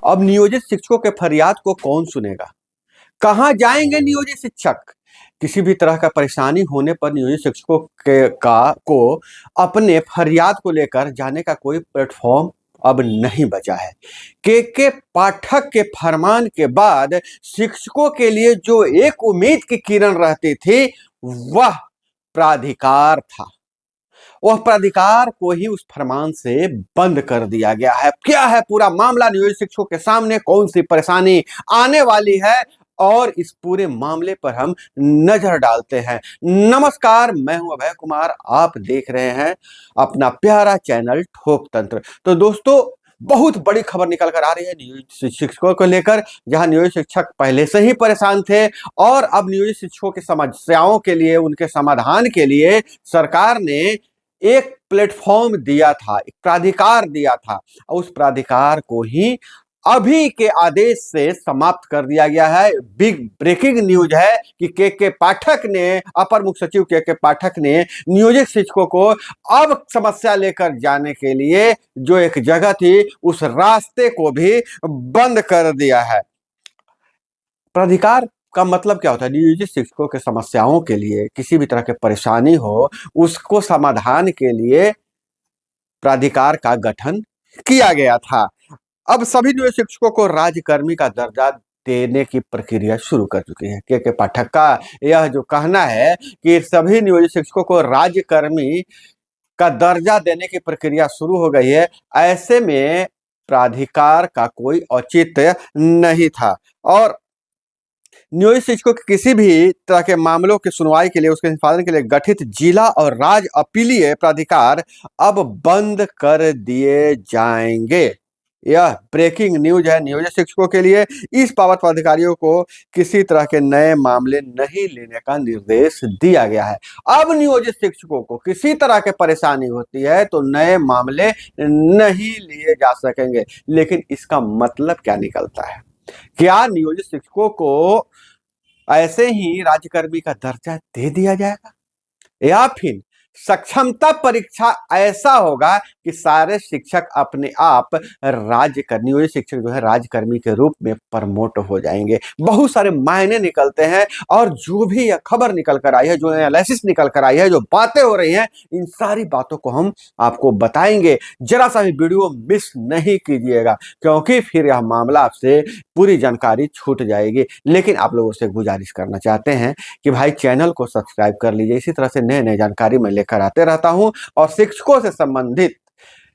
अब नियोजित शिक्षकों के फरियाद को कौन सुनेगा? कहाँ जाएंगे नियोजित शिक्षक? किसी भी तरह का परेशानी होने पर नियोजित शिक्षकों को अपने फरियाद को लेकर जाने का कोई प्लेटफॉर्म अब नहीं बचा है। के पाठक के फरमान के बाद शिक्षकों के लिए जो एक उम्मीद की किरण रहती थी, वह प्राधिकार था। वह प्राधिकार को ही उस फरमान से बंद कर दिया गया है। क्या है पूरा मामला नियोजित शिक्षकों के सामने, कौन सी परेशानी आने वाली है, और इस पूरे मामले पर हम नजर डालते हैं। नमस्कार, मैं हूं अभय कुमार, आप देख रहे हैं अपना प्यारा चैनल ठोक तंत्र। तो दोस्तों, बहुत बड़ी खबर निकल कर आ रही है नियोजित शिक्षकों को लेकर, जहां नियोजित शिक्षक पहले से ही परेशान थे और अब नियोजित शिक्षकों की समस्याओं के लिए, उनके समाधान के लिए सरकार ने एक प्लेटफॉर्म दिया था, एक प्राधिकार दिया था, और उस प्राधिकार को ही अभी के आदेश से समाप्त कर दिया गया है। बिग ब्रेकिंग न्यूज है कि के पाठक ने, अपर मुख्य सचिव के पाठक ने नियोजित शिक्षकों को अब समस्या लेकर जाने के लिए जो एक जगह थी, उस रास्ते को भी बंद कर दिया है। प्राधिकार का मतलब क्या होता है? नियोजित शिक्षकों के समस्याओं के लिए, किसी भी तरह की परेशानी हो, उसको समाधान के लिए प्राधिकार का गठन किया गया था। अब सभी नियोजित शिक्षकों को राज्यकर्मी का दर्जा देने की प्रक्रिया शुरू कर चुकी है। के पाठक का यह जो कहना है कि सभी नियोजित शिक्षकों को राज्यकर्मी का दर्जा देने की प्रक्रिया शुरू हो गई है। ऐसे में प्राधिकार का कोई औचित्य नहीं था और नियोजित शिक्षकों के किसी भी तरह के मामलों की सुनवाई के लिए, उसके निष्पादन के लिए गठित जिला और राज्य अपीलीय प्राधिकार अब बंद कर दिए जाएंगे। यह ब्रेकिंग न्यूज है नियोजित शिक्षकों के लिए। इस बाबत पदाधिकारियों को किसी तरह के नए मामले नहीं लेने का निर्देश दिया गया है। अब नियोजित शिक्षकों को किसी तरह की परेशानी होती है तो नए मामले नहीं लिए जा सकेंगे। लेकिन इसका मतलब क्या निकलता है? क्या नियोजित शिक्षकों को ऐसे ही राज्यकर्मी का दर्जा दे दिया जाएगा, या फिर सक्षमता परीक्षा ऐसा होगा कि सारे शिक्षक अपने आप नियोजित शिक्षक जो है राज्यकर्मी के रूप में प्रमोट हो जाएंगे? बहुत सारे मायने निकलते हैं और जो भी यह खबर निकल कर आई है, जो एनालिसिस निकल कर आई है, जो बातें हो रही हैं, इन सारी बातों को हम आपको बताएंगे। जरा सा भी वीडियो मिस नहीं कीजिएगा, क्योंकि फिर यह मामला आपसे पूरी जानकारी छूट जाएगी। लेकिन आप लोगों से गुजारिश करना चाहते हैं कि भाई चैनल को सब्सक्राइब कर लीजिए। इसी तरह से नए नए जानकारी मैं लेकर आते रहता हूं और शिक्षकों से संबंधित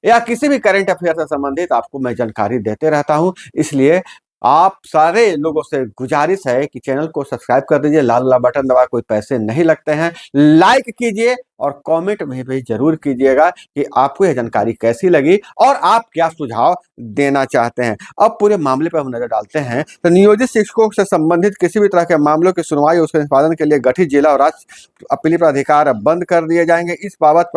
या किसी भी करंट अफेयर से संबंधित आपको मैं जानकारी देते रहता हूं। इसलिए आप सारे लोगों से गुजारिश है कि चैनल को सब्सक्राइब कर दीजिए। लाल वाला बटन दबा, कोई पैसे नहीं लगते हैं। लाइक कीजिए और कमेंट में भी जरूर कीजिएगा कि आपको यह जानकारी कैसी लगी और आप क्या सुझाव देना चाहते हैं। अब पूरे मामले पर हम नजर डालते हैं। तो नियोजित शिक्षकों से संबंधित किसी भी तरह के मामलों की सुनवाई, उसके निष्पादन के लिए गठित जिला और राज्य अपीलीय प्राधिकार बंद कर दिए जाएंगे। इस बाबत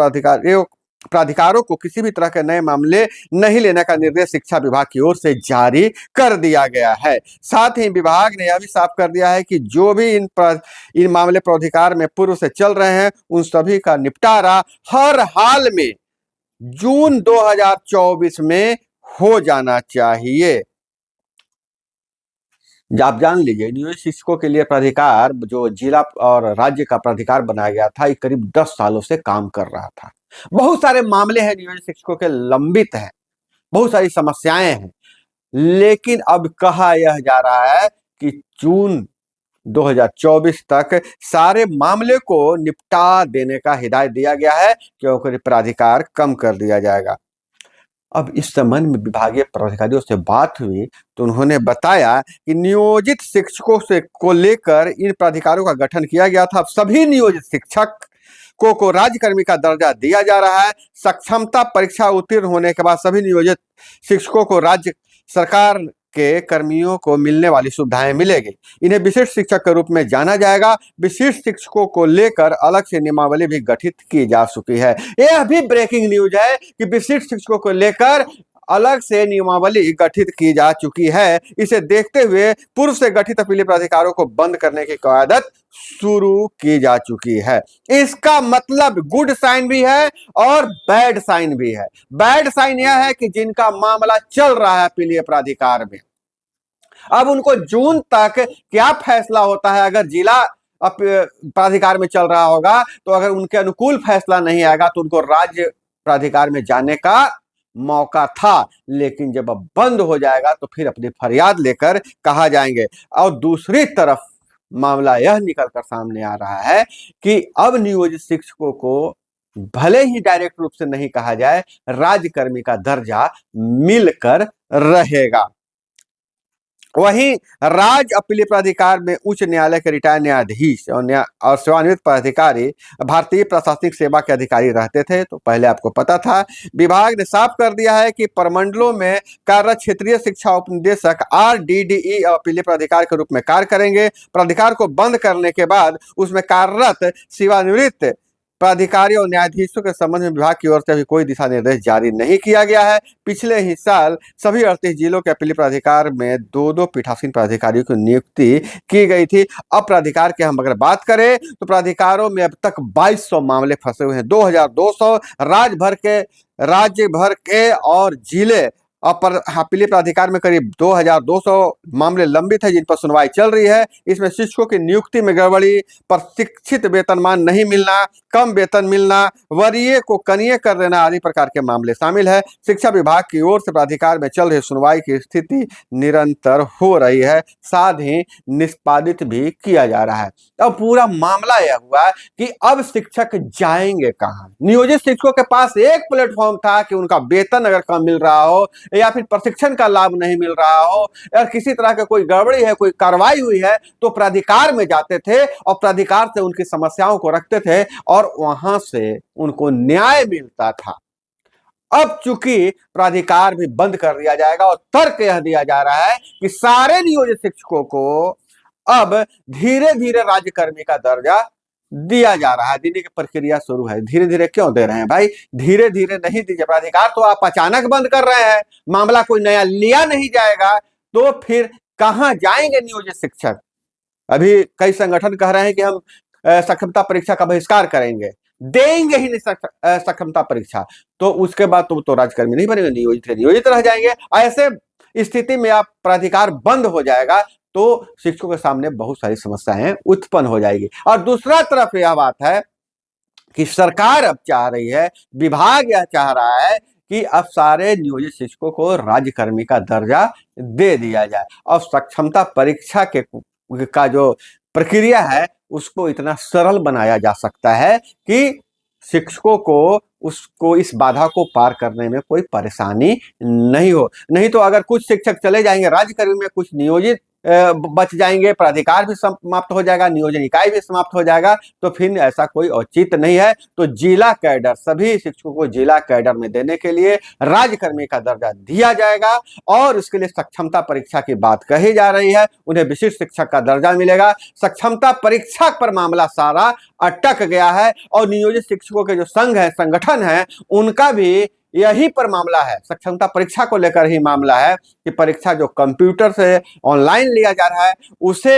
प्राधिकारों को किसी भी तरह के नए मामले नहीं लेने का निर्देश शिक्षा विभाग की ओर से जारी कर दिया गया है। साथ ही विभाग ने यह भी साफ कर दिया है कि जो भी इन मामले प्राधिकार में पूर्व से चल रहे हैं, उन सभी का निपटारा हर हाल में जून 2024 में हो जाना चाहिए। आप जान लीजिए, नियोजित शिक्षकों के लिए प्राधिकार जो जिला और राज्य का प्राधिकार बनाया गया था, ये करीब 10 सालों से काम कर रहा था। बहुत सारे मामले हैं नियोजित शिक्षकों के लंबित हैं, बहुत सारी समस्याएं हैं, लेकिन अब कहा यह जा रहा है कि जून 2024 तक सारे मामले को निपटा देने का हिदायत दिया गया है, क्योंकि प्राधिकार कम कर दिया जाएगा। अब इस संबंध में विभागीय पदाधिकारियों से बात हुई तो उन्होंने बताया कि नियोजित शिक्षकों से को लेकर इन प्राधिकारों का गठन किया गया था। अब सभी नियोजित शिक्षक को राज्यकर्मी का दर्जा दिया जा रहा है। सक्षमता परीक्षा उत्तीर्ण होने के बाद सभी नियोजित शिक्षकों को राज्य सरकार के कर्मियों को मिलने वाली सुविधाएं मिलेगी। इन्हें विशिष्ट शिक्षक के रूप में जाना जाएगा। विशिष्ट शिक्षकों को लेकर अलग से नियमावली भी गठित की जा चुकी है। यह भी ब्रेकिंग न्यूज है कि विशिष्ट शिक्षकों को लेकर अलग से नियमावली गठित की जा चुकी है। इसे देखते हुए पूर्व से गठित अपीलीय प्राधिकारों को बंद करने की कवायद शुरू की जा चुकी है। इसका मतलब गुड साइन भी है और बैड साइन भी है। बैड साइन यह है कि जिनका मामला चल रहा है अपीलीय प्राधिकार में, अब उनको जून तक क्या फैसला होता है, अगर जिला प्राधिकार में चल रहा होगा तो अगर उनके अनुकूल फैसला नहीं आएगा तो उनको राज्य प्राधिकार में जाने का मौका था, लेकिन जब अब बंद हो जाएगा तो फिर अपनी फरियाद लेकर कहा जाएंगे। और दूसरी तरफ मामला यह निकलकर सामने आ रहा है कि अब नियोजित शिक्षकों को भले ही डायरेक्ट रूप से नहीं कहा जाए, राज्यकर्मी का दर्जा मिलकर रहेगा। वहीं राज्य अपीलीय प्राधिकार में उच्च न्यायालय के रिटायर्ड न्यायाधीश और सेवानिवृत्त पदाधिकारी भारतीय प्रशासनिक सेवा के अधिकारी रहते थे। तो पहले आपको पता था। विभाग ने साफ कर दिया है कि प्रमंडलों में कार्यरत क्षेत्रीय शिक्षा उपनिदेशक RDDE अपीलीय प्राधिकार के रूप में कार्य करेंगे। प्राधिकार को बंद करने के बाद उसमें कार्यरत सेवानिवृत्त प्राधिकारी और न्यायाधीशों के संबंध में विभाग की ओर से अभी कोई दिशा निर्देश जारी नहीं किया गया है। पिछले ही साल सभी 38 जिलों के अपीलीय प्राधिकार में 2-2 पीठासीन प्राधिकारियों की नियुक्ति की गई थी। अब प्राधिकार की हम अगर बात करें तो प्राधिकारों में अब तक 2200 मामले फंसे हुए हैं। 2200 राज्य भर के और जिले अपीलीय प्राधिकार में करीब 2200 मामले लंबित है जिन पर सुनवाई चल रही है। इसमें शिक्षकों की नियुक्ति में गड़बड़ी, प्रशिक्षित वेतनमान नहीं मिलना, कम वेतन मिलना, वरीय को कनीय कर देना आदि प्रकार के मामले शामिल है। शिक्षा विभाग की ओर से प्राधिकार में चल रही सुनवाई की स्थिति निरंतर हो रही है, साथ ही निष्पादित भी किया जा रहा है। अब पूरा मामला यह हुआ कि अब शिक्षक जाएंगे कहां। नियोजित शिक्षकों के पास एक प्लेटफॉर्म था कि उनका वेतन अगर कम मिल रहा हो या फिर प्रशिक्षण का लाभ नहीं मिल रहा हो या किसी तरह का कोई गड़बड़ी है, कोई कार्रवाई हुई है, तो प्राधिकार में जाते थे और प्राधिकार से उनकी समस्याओं को रखते थे और वहां से उनको न्याय मिलता था। अब चूंकि प्राधिकार भी बंद कर दिया जाएगा और तर्क यह दिया जा रहा है कि सारे नियोजित शिक्षकों को अब धीरे धीरे राज्यकर्मी का दर्जा दिया जा रहा है, देने की प्रक्रिया शुरू है। धीरे धीरे क्यों दे रहे हैं भाई? धीरे धीरे नहीं दीजिए। प्राधिकार तो आप अचानक बंद कर रहे हैं, मामला कोई नया लिया नहीं जाएगा तो फिर कहां जाएंगे नियोजित शिक्षक? अभी कई संगठन कह रहे हैं कि हम सक्षमता परीक्षा का बहिष्कार करेंगे, देंगे ही नहीं सक्षमता परीक्षा, तो उसके बाद तो राज्यकर्मी नहीं बनेंगे, नियोजित रह जाएंगे। ऐसे स्थिति में आप प्राधिकार बंद हो जाएगा तो शिक्षकों के सामने बहुत सारी समस्याएं उत्पन्न हो जाएगी। और दूसरा तरफ यह बात है कि सरकार अब चाह रही है, विभाग यह चाह रहा है कि अब सारे नियोजित शिक्षकों को राज्यकर्मी का दर्जा दे दिया जाए और सक्षमता परीक्षा का जो प्रक्रिया है उसको इतना सरल बनाया जा सकता है कि शिक्षकों को इस बाधा को पार करने में कोई परेशानी नहीं हो। नहीं तो अगर कुछ शिक्षक चले जाएंगे राज्यकर्मी में, कुछ नियोजित बच जाएंगे, प्राधिकार भी समाप्त हो जाएगा, नियोजन इकाई भी समाप्त हो जाएगा, तो फिर ऐसा कोई औचित्य नहीं है। तो जिला कैडर, सभी शिक्षकों को जिला कैडर में देने के लिए राज्यकर्मी का दर्जा दिया जाएगा और उसके लिए सक्षमता परीक्षा की बात कही जा रही है। उन्हें विशिष्ट शिक्षक का दर्जा मिलेगा। सक्षमता परीक्षा पर मामला सारा अटक गया है और नियोजित शिक्षकों के जो संघ है, संगठन है, उनका भी यही पर मामला है, सक्षमता परीक्षा को लेकर ही मामला है कि परीक्षा जो कंप्यूटर से ऑनलाइन लिया जा रहा है उसे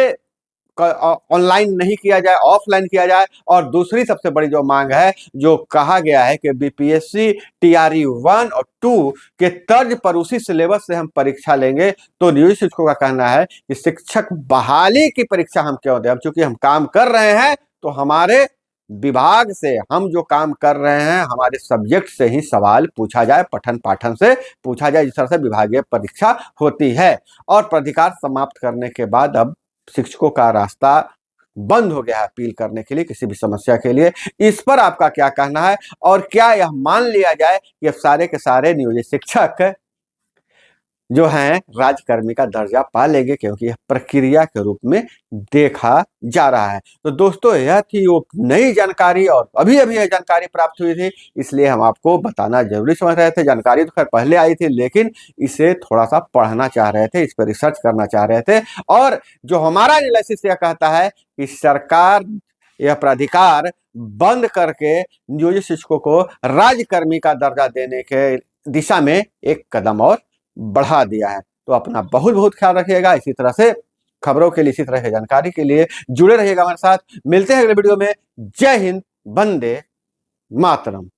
ऑनलाइन नहीं किया जाए, ऑफलाइन किया जाए। और दूसरी सबसे बड़ी जो मांग है, जो कहा गया है कि BPSC TRE 1 और 2 के तर्ज पर उसी सिलेबस से हम परीक्षा लेंगे, तो नियोजित शिक्षकों का कहना है कि शिक्षक बहाली की परीक्षा हम क्यों दें? अब चूंकि हम काम कर रहे हैं तो हमारे विभाग से, हम जो काम कर रहे हैं हमारे सब्जेक्ट से ही सवाल पूछा जाए, पठन पाठन से पूछा जाए, जिस तरह से विभागीय परीक्षा होती है। और प्राधिकार समाप्त करने के बाद अब शिक्षकों का रास्ता बंद हो गया है अपील करने के लिए, किसी भी समस्या के लिए। इस पर आपका क्या कहना है और क्या यह मान लिया जाए कि अब सारे के सारे नियोजित शिक्षक जो हैं राज्यकर्मी का दर्जा पा लेंगे, क्योंकि यह प्रक्रिया के रूप में देखा जा रहा है। तो दोस्तों, यह थी वो नई जानकारी और अभी अभी यह जानकारी प्राप्त हुई थी, इसलिए हम आपको बताना जरूरी समझ रहे थे। जानकारी तो खैर पहले आई थी, लेकिन इसे थोड़ा सा पढ़ना चाह रहे थे, इस पर रिसर्च करना चाह रहे थे। और जो हमारा एनालिसिस यह कहता है कि सरकार यह प्राधिकार बंद करके नियोजित शिक्षकों को राज्यकर्मी का दर्जा देने के दिशा में एक कदम और बढ़ा दिया है। तो अपना बहुत बहुत ख्याल रखिएगा। इसी तरह से खबरों के लिए, इसी तरह की जानकारी के लिए जुड़े रहिएगा हमारे साथ। मिलते हैं अगले वीडियो में। जय हिंद, वंदे मातरम।